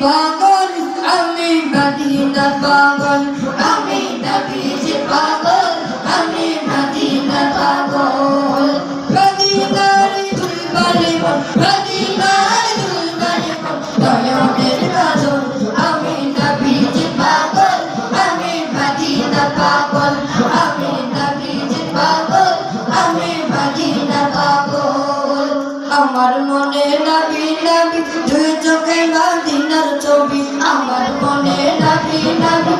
পাগল আমি মদিনা পাগল আমি নবীজি পাগল আমি মদিনা পাগল মদিনার দুলবারে মদিনার দুলবারে দয়ালের কাজল আমি নবীজি পাগল আমি মদিনা পাগল আমি নবীজি পাগল আমি মদিনা পাগল আমার মনে নবী নবী দুই চোখে মদিনার ছবি আমার মনে নবী নবী